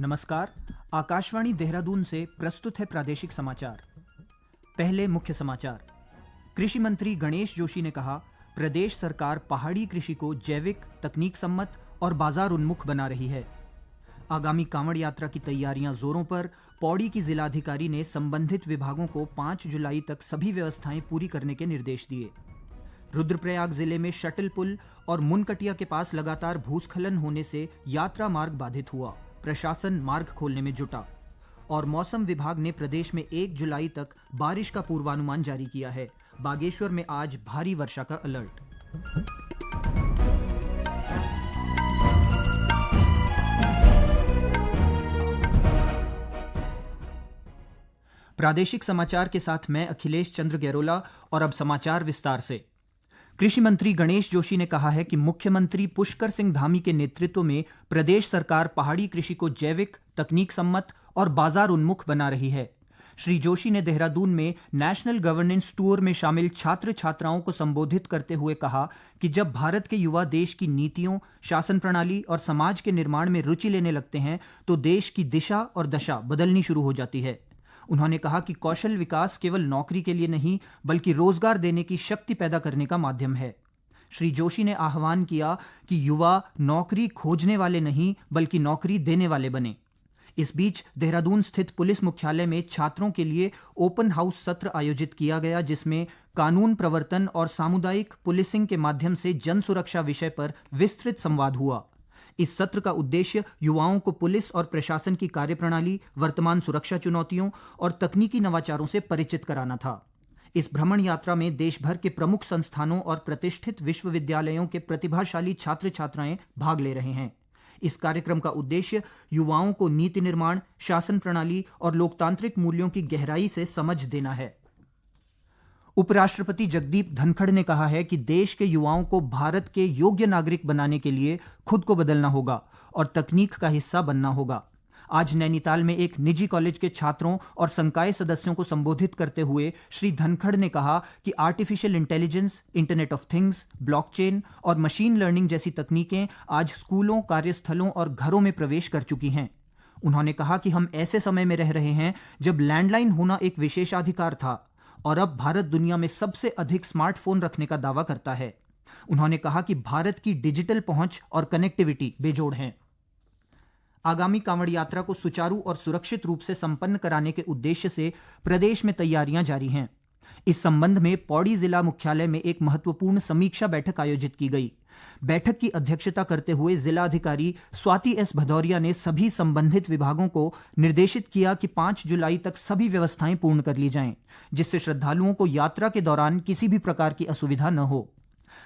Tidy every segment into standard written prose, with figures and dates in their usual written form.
नमस्कार। आकाशवाणी देहरादून से प्रस्तुत है प्रादेशिक समाचार। पहले मुख्य समाचार। कृषि मंत्री गणेश जोशी ने कहा, प्रदेश सरकार पहाड़ी कृषि को जैविक, तकनीक सम्मत और बाजार उन्मुख बना रही है। आगामी कांवड़ यात्रा की तैयारियां जोरों पर। पौड़ी की जिलाधिकारी ने संबंधित विभागों को 5 जुलाई तक सभी व्यवस्थाएं पूरी करने के निर्देश दिए। रुद्रप्रयाग जिले में शटल पुल और मुनकटिया के पास लगातार भूस्खलन होने से यात्रा मार्ग बाधित हुआ। प्रशासन मार्ग खोलने में जुटा। और मौसम विभाग ने प्रदेश में 1 जुलाई तक बारिश का पूर्वानुमान जारी किया है। बागेश्वर में आज भारी वर्षा का अलर्ट। प्रादेशिक समाचार के साथ मैं अखिलेश चंद्र गैरोला। और अब समाचार विस्तार से। कृषि मंत्री गणेश जोशी ने कहा है कि मुख्यमंत्री पुष्कर सिंह धामी के नेतृत्व में प्रदेश सरकार पहाड़ी कृषि को जैविक, तकनीक सम्मत और बाजार उन्मुख बना रही है। श्री जोशी ने देहरादून में नेशनल गवर्नेंस टूर में शामिल छात्र छात्राओं को संबोधित करते हुए कहा कि जब भारत के युवा देश की नीतियों, शासन प्रणाली और समाज के निर्माण में रुचि लेने लगते हैं तो देश की दिशा और दशा बदलनी शुरू हो जाती है। उन्होंने कहा कि कौशल विकास केवल नौकरी के लिए नहीं बल्कि रोजगार देने की शक्ति पैदा करने का माध्यम है। श्री जोशी ने आह्वान किया कि युवा नौकरी खोजने वाले नहीं बल्कि नौकरी देने वाले बने। इस बीच देहरादून स्थित पुलिस मुख्यालय में छात्रों के लिए ओपन हाउस सत्र आयोजित किया गया, जिसमें कानून प्रवर्तन और सामुदायिक पुलिसिंग के माध्यम से जन सुरक्षा विषय पर विस्तृत संवाद हुआ। इस सत्र का उद्देश्य युवाओं को पुलिस और प्रशासन की कार्यप्रणाली, वर्तमान सुरक्षा चुनौतियों और तकनीकी नवाचारों से परिचित कराना था। इस भ्रमण यात्रा में देश भर के प्रमुख संस्थानों और प्रतिष्ठित विश्वविद्यालयों के प्रतिभाशाली छात्र छात्राएं भाग ले रहे हैं। इस कार्यक्रम का उद्देश्य युवाओं को नीति निर्माण, शासन प्रणाली और लोकतांत्रिक मूल्यों की गहराई से समझ देना है। उपराष्ट्रपति जगदीप धनखड़ ने कहा है कि देश के युवाओं को भारत के योग्य नागरिक बनाने के लिए खुद को बदलना होगा और तकनीक का हिस्सा बनना होगा। आज नैनीताल में एक निजी कॉलेज के छात्रों और संकाय सदस्यों को संबोधित करते हुए श्री धनखड़ ने कहा कि artificial intelligence, internet of things, blockchain और मशीन लर्निंग जैसी तकनीकें आज स्कूलों, कार्यस्थलों और घरों में प्रवेश कर चुकी हैं। उन्होंने कहा कि हम ऐसे समय में रह रहे हैं जब लैंडलाइन होना एक विशेषाधिकार था और अब भारत दुनिया में सबसे अधिक स्मार्टफोन रखने का दावा करता है। उन्होंने कहा कि भारत की डिजिटल पहुंच और कनेक्टिविटी बेजोड़ हैं। आगामी कांवड़ यात्रा को सुचारू और सुरक्षित रूप से संपन्न कराने के उद्देश्य से प्रदेश में तैयारियां जारी हैं। इस संबंध में पौड़ी जिला मुख्यालय में एक महत्वपूर्ण समीक्षा बैठक आयोजित की गई। बैठक की अध्यक्षता करते हुए जिलाधिकारी स्वाति एस भदौरिया ने सभी संबंधित विभागों को निर्देशित किया कि 5 जुलाई तक सभी व्यवस्थाएं पूर्ण कर ली जाएं, जिससे श्रद्धालुओं को यात्रा के दौरान किसी भी प्रकार की असुविधा न हो।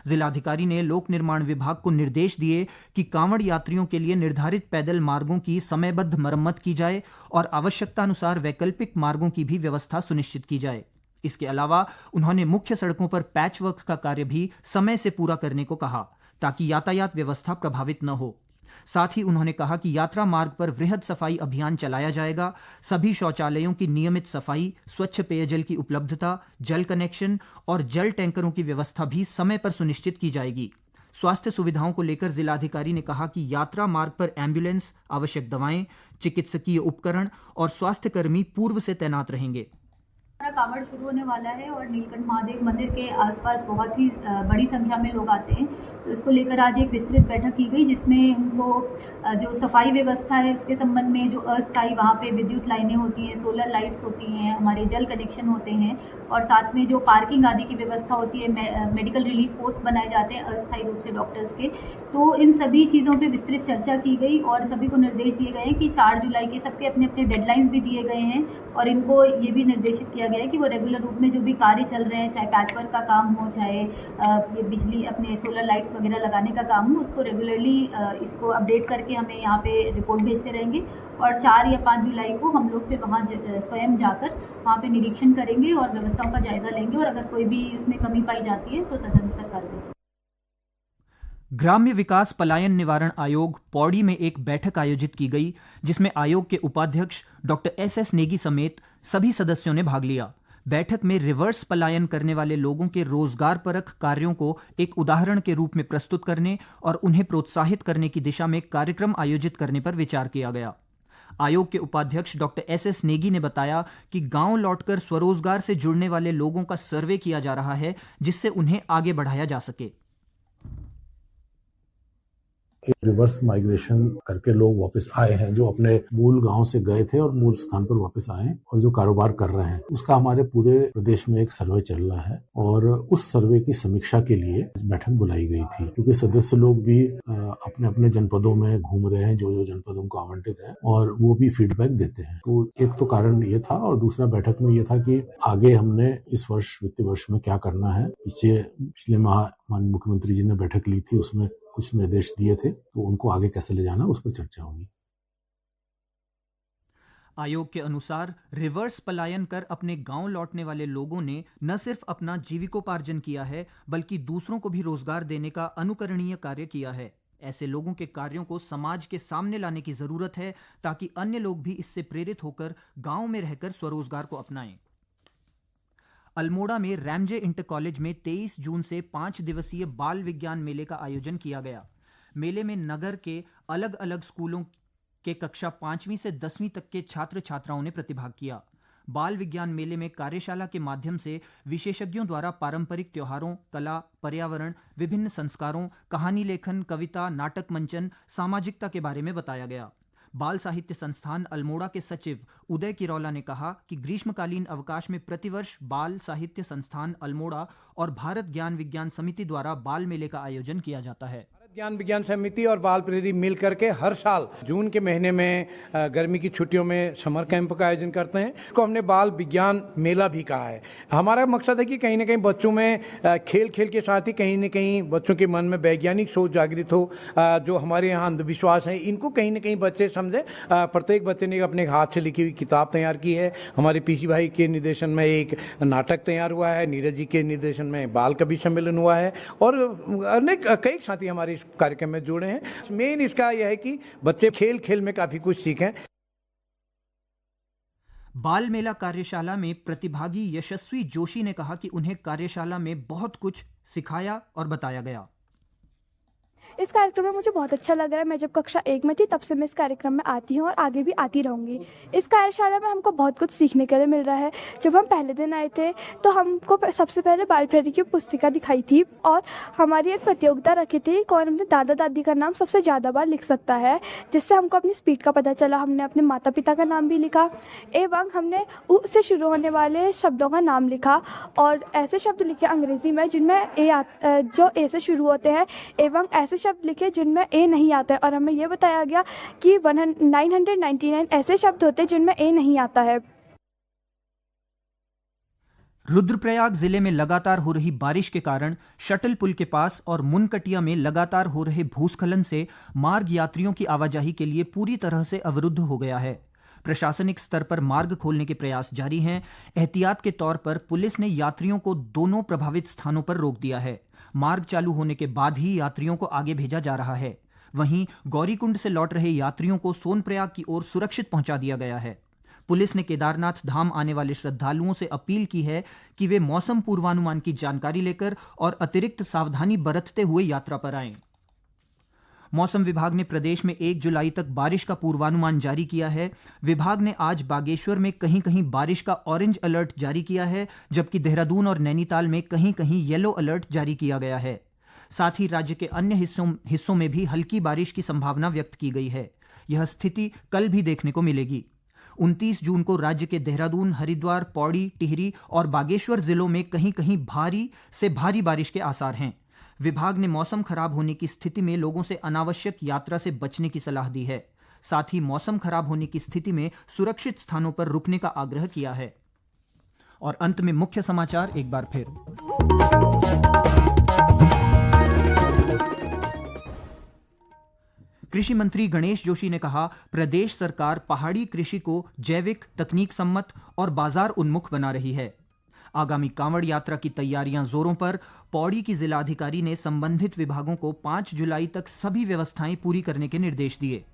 जिलाधिकारी ने लोक निर्माण विभाग को निर्देश दिए कि कांवड़ यात्रियों के लिए निर्धारित पैदल मार्गों की समयबद्ध मरम्मत की जाए और आवश्यकतानुसार वैकल्पिक मार्गों की भी व्यवस्था सुनिश्चित की जाए। इसके अलावा उन्होंने मुख्य सड़कों पर पैचवर्क का कार्य भी समय से पूरा करने को कहा ताकि यातायात व्यवस्था प्रभावित न हो। साथ ही उन्होंने कहा कि यात्रा मार्ग पर वृहद सफाई अभियान चलाया जाएगा। सभी शौचालयों की नियमित सफाई, स्वच्छ पेयजल की उपलब्धता, जल कनेक्शन और जल टैंकरों की व्यवस्था भी समय पर सुनिश्चित की जाएगी। स्वास्थ्य सुविधाओं को लेकर जिलाधिकारी ने कहा कि यात्रा मार्ग पर एम्बुलेंस, आवश्यक दवाएं, चिकित्सकीय उपकरण और स्वास्थ्यकर्मी पूर्व से तैनात रहेंगे। हमारा कांवड़ शुरू होने वाला है और नीलकंठ महादेव मंदिर के आसपास बहुत ही बड़ी संख्या में लोग आते हैं, तो इसको लेकर आज एक विस्तृत बैठक की गई, जिसमें उनको जो सफाई व्यवस्था है उसके संबंध में जो अस्थायी वहाँ पे विद्युत लाइनें होती हैं, सोलर लाइट्स होती हैं, हमारे जल कनेक्शन होते हैं और साथ में जो पार्किंग आदि की व्यवस्था होती है, मेडिकल रिलीफ पोस्ट बनाए जाते हैं अस्थायी रूप से डॉक्टर्स के, तो इन सभी चीज़ों पर विस्तृत चर्चा की गई और सभी को निर्देश दिए गए हैं कि 4 जुलाई के सबके अपने अपने डेडलाइंस भी दिए गए हैं और इनको ये भी निर्देशित किया गया है कि वो रेगुलर रूप में जो भी कार्य चल रहे हैं, चाहे पैचवर्क का काम हो, चाहे ये बिजली अपने सोलर लाइट्स वगैरह लगाने का काम हो, उसको रेगुलरली इसको अपडेट करके हमें यहाँ पे रिपोर्ट भेजते रहेंगे और 4 या 5 जुलाई को हम लोग फिर वहाँ स्वयं जाकर वहाँ पे निरीक्षण करेंगे और व्यवस्थाओं का जायजा लेंगे और अगर कोई भी इसमें कमी पाई जाती है तो तदनुसार कार्य करेंगे। ग्राम्य विकास पलायन निवारण आयोग पौड़ी में एक बैठक आयोजित की गई, जिसमें आयोग के उपाध्यक्ष डॉक्टर एस नेगी समेत सभी सदस्यों ने भाग लिया। बैठक में रिवर्स पलायन करने वाले लोगों के रोजगार परक कार्यों को एक उदाहरण के रूप में प्रस्तुत करने और उन्हें प्रोत्साहित करने की दिशा में कार्यक्रम आयोजित करने पर विचार किया गया। आयोग के उपाध्यक्ष डॉक्टर एस नेगी ने बताया कि गांव लौटकर स्वरोजगार से जुड़ने वाले लोगों का सर्वे किया जा रहा है जिससे उन्हें आगे बढ़ाया जा सके। रिवर्स माइग्रेशन करके लोग वापस आए हैं जो अपने मूल गांव से गए थे और मूल स्थान पर वापस आए हैं और जो कारोबार कर रहे हैं, उसका हमारे पूरे प्रदेश में एक सर्वे चल रहा है और उस सर्वे की समीक्षा के लिए बैठक बुलाई गई थी क्योंकि सदस्य लोग भी अपने अपने जनपदों में घूम रहे हैं जो जनपदों को आवंटित है और वो भी फीडबैक देते हैं। तो एक तो कारण ये था और दूसरा बैठक में ये था कि आगे हमने इस वर्ष वित्तीय वर्ष में क्या करना है। पिछले माह माननीय मुख्यमंत्री जी ने बैठक ली थी, उसमें कुछ निर्देश दिए थे, तो उनको आगे कैसे ले जाना उस पर चर्चा होगी। आयोग के अनुसार रिवर्स पलायन कर अपने गांव लौटने वाले लोगों ने न सिर्फ अपना जीविकोपार्जन किया है बल्कि दूसरों को भी रोजगार देने का अनुकरणीय कार्य किया है। ऐसे लोगों के कार्यों को समाज के सामने लाने की जरूरत है ताकि अन्य लोग भी इससे प्रेरित होकर गांव में रहकर स्वरोजगार को अपनाएं। अल्मोड़ा में रैमजे इंटर कॉलेज में 23 जून से 5 दिवसीय बाल विज्ञान मेले का आयोजन किया गया। मेले में नगर के अलग अलग स्कूलों के कक्षा 5वीं से 10वीं तक के छात्र छात्राओं ने प्रतिभाग किया। बाल विज्ञान मेले में कार्यशाला के माध्यम से विशेषज्ञों द्वारा पारंपरिक त्योहारों, कला, पर्यावरण, विभिन्न संस्कारों, कहानी लेखन, कविता, नाटक मंचन, सामाजिकता के बारे में बताया गया। बाल साहित्य संस्थान अल्मोड़ा के सचिव उदय किरौला ने कहा कि ग्रीष्मकालीन अवकाश में प्रतिवर्ष बाल साहित्य संस्थान अल्मोड़ा और भारत ज्ञान विज्ञान समिति द्वारा बाल मेले का आयोजन किया जाता है। ज्ञान विज्ञान समिति और बाल प्रेरी मिल करके हर साल जून के महीने में गर्मी की छुट्टियों में समर कैंप का आयोजन करते हैं। इसको हमने बाल विज्ञान मेला भी कहा है। हमारा मकसद है कि कहीं ना कहीं बच्चों में खेल खेल के साथ ही कहीं ना कहीं बच्चों के मन में वैज्ञानिक सोच जागृत हो। जो हमारे यहाँ अंधविश्वास है इनको कहीं ना कहीं बच्चे समझे। प्रत्येक बच्चे ने अपने हाथ से लिखी हुई किताब तैयार की है। हमारे पीसी भाई के निर्देशन में एक नाटक तैयार हुआ है। नीरज जी के निर्देशन में बाल कवि सम्मेलन हुआ है और अनेक कई साथी हमारे कार्यक्रम में जुड़े हैं। मेन इसका यह है कि बच्चे खेल खेल में काफी कुछ सीखें। बाल मेला कार्यशाला में प्रतिभागी यशस्वी जोशी ने कहा कि उन्हें कार्यशाला में बहुत कुछ सिखाया और बताया गया। इस कार्यक्रम में मुझे बहुत अच्छा लग रहा है। मैं जब कक्षा 1 में थी तब से मैं इस कार्यक्रम में आती हूँ और आगे भी आती रहूँगी। इस कार्यशाला में हमको बहुत कुछ सीखने के लिए मिल रहा है। जब हम पहले दिन आए थे तो हमको सबसे पहले बाल प्रेरी की पुस्तिका दिखाई थी और हमारी एक प्रतियोगिता रखी थी कौन अपने दादा दादी का नाम सबसे ज़्यादा बार लिख सकता है, जिससे हमको अपनी स्पीड का पता चला। हमने अपने माता पिता का नाम भी लिखा एवं हमने उ से शुरू होने वाले शब्दों का नाम लिखा और ऐसे शब्द लिखे अंग्रेज़ी में जिनमें जो ए से शुरू होते हैं एवं ऐसे शब्द लिखे जिनमें ए नहीं आता है। और हमें यह बताया गया कि 999 ऐसे शब्द होते हैं जिनमें ए नहीं आता है। रुद्रप्रयाग जिले में लगातार हो रही बारिश के कारण शटल पुल के पास और मुनकटिया में लगातार हो रहे भूस्खलन से मार्ग यात्रियों की आवाजाही के लिए पूरी तरह से अवरुद्ध हो गया है। प्रशासनिक स्तर पर मार्ग खोलने के प्रयास जारी हैं। एहतियात के तौर पर पुलिस ने यात्रियों को दोनों प्रभावित स्थानों पर रोक दिया है। मार्ग चालू होने के बाद ही यात्रियों को आगे भेजा जा रहा है। वहीं गौरीकुंड से लौट रहे यात्रियों को सोनप्रयाग की ओर सुरक्षित पहुंचा दिया गया है। पुलिस ने केदारनाथ धाम आने वाले श्रद्धालुओं से अपील की है कि वे मौसम पूर्वानुमान की जानकारी लेकर और अतिरिक्त सावधानी बरतते हुए यात्रा पर आएं। मौसम विभाग ने प्रदेश में 1 जुलाई तक बारिश का पूर्वानुमान जारी किया है। विभाग ने आज बागेश्वर में कहीं कहीं बारिश का ऑरेंज अलर्ट जारी किया है, जबकि देहरादून और नैनीताल में कहीं कहीं येलो अलर्ट जारी किया गया है। साथ ही राज्य के अन्य हिस्सों में भी हल्की बारिश की संभावना व्यक्त की गई है। यह स्थिति कल भी देखने को मिलेगी। 29 जून को राज्य के देहरादून, हरिद्वार, पौड़ी, टिहरी और बागेश्वर जिलों में कहीं कहीं भारी से भारी बारिश के आसार हैं। विभाग ने मौसम खराब होने की स्थिति में लोगों से अनावश्यक यात्रा से बचने की सलाह दी है। साथ ही मौसम खराब होने की स्थिति में सुरक्षित स्थानों पर रुकने का आग्रह किया है। और अंत में मुख्य समाचार एक बार फिर। कृषि मंत्री गणेश जोशी ने कहा, प्रदेश सरकार पहाड़ी कृषि को जैविक, तकनीक सम्मत और बाजार उन्मुख बना रही है। आगामी कांवड़ यात्रा की तैयारियां जोरों पर। पौड़ी की जिलाधिकारी ने संबंधित विभागों को 5 जुलाई तक सभी व्यवस्थाएं पूरी करने के निर्देश दिए।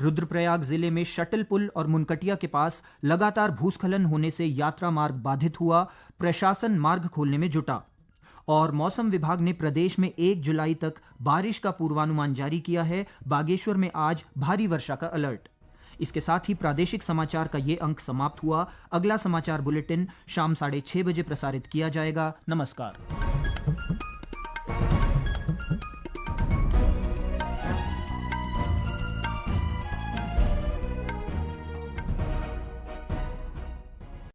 रुद्रप्रयाग जिले में शटल पुल और मुनकटिया के पास लगातार भूस्खलन होने से यात्रा मार्ग बाधित हुआ। प्रशासन मार्ग खोलने में जुटा। और मौसम विभाग ने प्रदेश में 1 जुलाई तक बारिश का पूर्वानुमान जारी किया है। बागेश्वर में आज भारी वर्षा का अलर्ट। इसके साथ ही प्रादेशिक समाचार का ये अंक समाप्त हुआ। अगला समाचार बुलेटिन शाम 6:30 बजे प्रसारित किया जाएगा। नमस्कार।